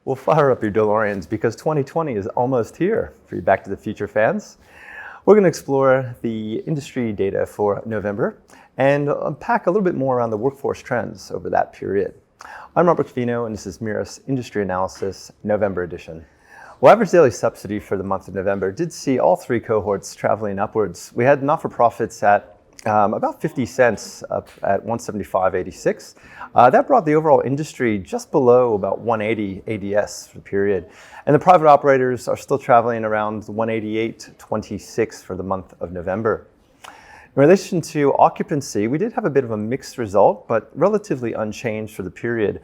Well, fire up your DeLoreans because 2020 is almost here for you Back to the Future fans. We're going to explore the industry data for November and unpack a little bit more around the workforce trends over that period. I'm Rob Covino, and this is Mirus Industry Analysis November edition. Well, average daily subsidy for the month of November did see all three cohorts traveling upwards. We had not-for-profits at about 50 cents, up at 175.86. That brought the overall industry just below about 180 ADS for the period. And the private operators are still traveling around 188.26 for the month of November. In relation to occupancy, we did have a bit of a mixed result, but relatively unchanged for the period.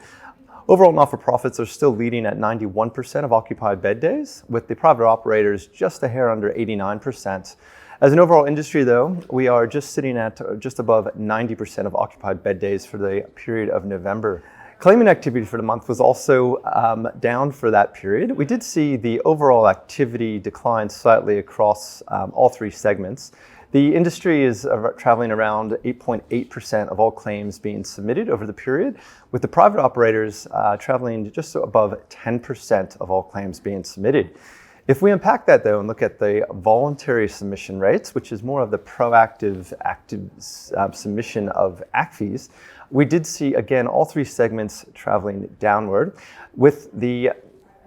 Overall, not-for-profits are still leading at 91% of occupied bed days, with the private operators just a hair under 89%. As an overall industry, though, we are just sitting at just above 90% of occupied bed days for the period of November. Claimant activity for the month was also down for that period. We did see the overall activity decline slightly across all three segments. The industry is traveling around 8.8% of all claims being submitted over the period, with the private operators traveling just above 10% of all claims being submitted. If we unpack that, though, and look at the voluntary submission rates, which is more of the proactive active submission of act fees, we did see, again, all three segments traveling downward, with the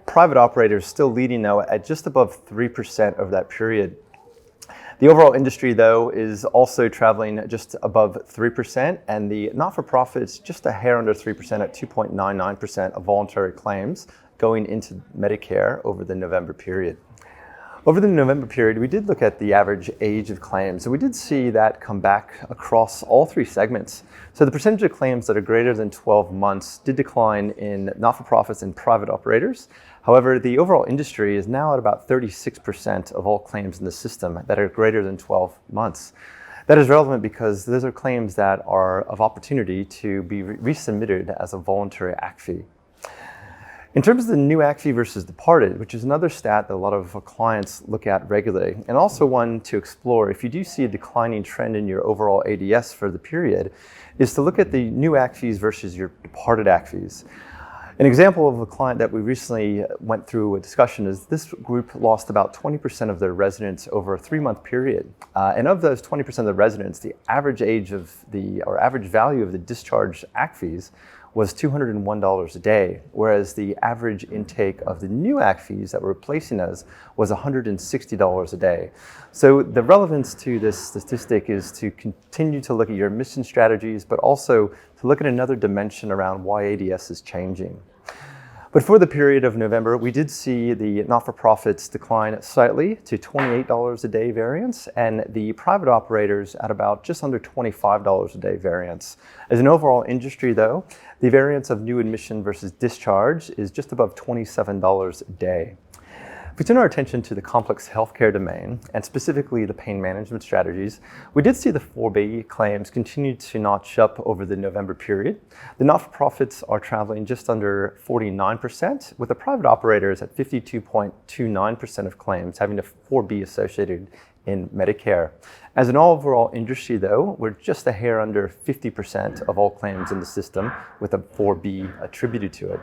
private operators still leading, though, at just above 3% over that period. The overall industry, though, is also traveling just above 3%, and the not-for-profits just a hair under 3% at 2.99% of voluntary claims going into Medicare over the November period. Over the November period, we did look at the average age of claims, and we did see that come back across all three segments. So the percentage of claims that are greater than 12 months did decline in not-for-profits and private operators. However, the overall industry is now at about 36% of all claims in the system that are greater than 12 months. That is relevant because those are claims that are of opportunity to be resubmitted as a voluntary act fee. In terms of the new act fee versus departed, which is another stat that a lot of our clients look at regularly, and also one to explore if you do see a declining trend in your overall ADS for the period, is to look at the new act fees versus your departed act fees. An example of a client that we recently went through a discussion is this group lost about 20% of their residents over a 3-month period. And of those 20% of the residents, the average average value of the discharge act fees was $201 a day, whereas the average intake of the new act fees that were replacing those was $160 a day. So the relevance to this statistic is to continue to look at your admission strategies, but also to look at another dimension around why ADS is changing. But for the period of November, we did see the not-for-profits decline slightly to $28 a day variance, and the private operators at about just under $25 a day variance. As an overall industry, though, the variance of new admission versus discharge is just above $27 a day. If we turn our attention to the complex healthcare domain, and specifically the pain management strategies, we did see the 4B claims continue to notch up over the November period. The not-for-profits are traveling just under 49%, with the private operators at 52.29% of claims having a 4B associated in Medicare. As an overall industry, though, we're just a hair under 50% of all claims in the system with a 4B attributed to it.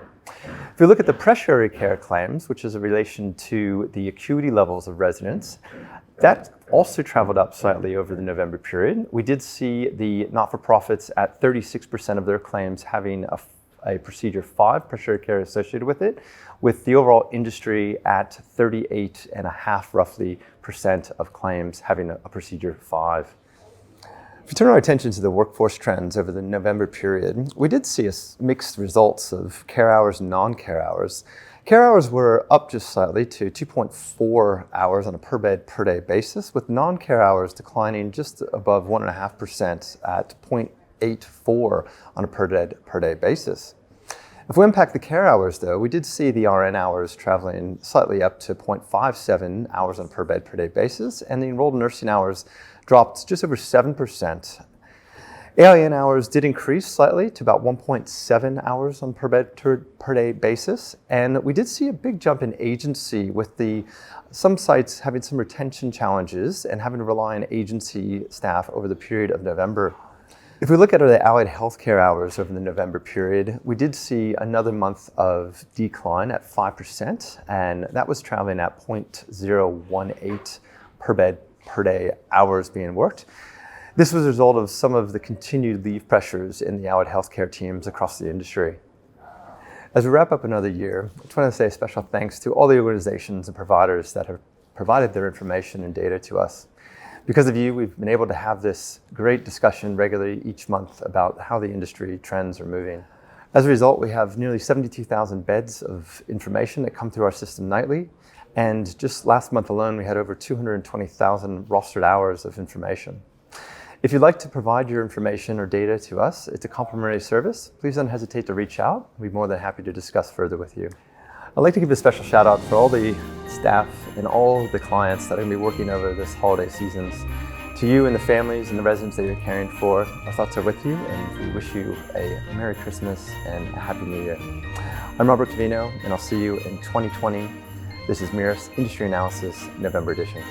If we look at the tertiary care claims, which is a relation to the acuity levels of residents, that also traveled up slightly over the November period. We did see the not-for-profits at 36% of their claims having a procedure 5 tertiary care associated with it, with the overall industry at 38.5% roughly of claims having a procedure 5. If we turn our attention to the workforce trends over the November period, we did see mixed results of care hours and non-care hours. Care hours were up just slightly to 2.4 hours on a per bed per day basis, with non-care hours declining just above 1.5% at 0.84 on a per day basis. If we unpack the care hours, though, we did see the RN hours traveling slightly up to 0.57 hours on a per bed per day basis, and the enrolled nursing hours dropped just over 7%. AIN hours did increase slightly to about 1.7 hours on per bed per day basis, and we did see a big jump in agency with some sites having some retention challenges and having to rely on agency staff over the period of November. If we look at the allied healthcare hours over the November period, we did see another month of decline at 5%, and that was traveling at 0.018 per bed per day hours being worked. This was a result of some of the continued leave pressures in the allied healthcare teams across the industry. As we wrap up another year, I just want to say a special thanks to all the organizations and providers that have provided their information and data to us. Because of you, we've been able to have this great discussion regularly each month about how the industry trends are moving. As a result, we have nearly 72,000 beds of information that come through our system nightly. And just last month alone, we had over 220,000 rostered hours of information. If you'd like to provide your information or data to us, it's a complimentary service. Please don't hesitate to reach out. We'd be more than happy to discuss further with you. I'd like to give a special shout out for all the staff and all the clients that are going to be working over this holiday seasons. To you and the families and the residents that you're caring for, our thoughts are with you, and we wish you a Merry Christmas and a Happy New Year. I'm Rob Covino, and I'll see you in 2020. This is Mirus Industry Analysis, November edition.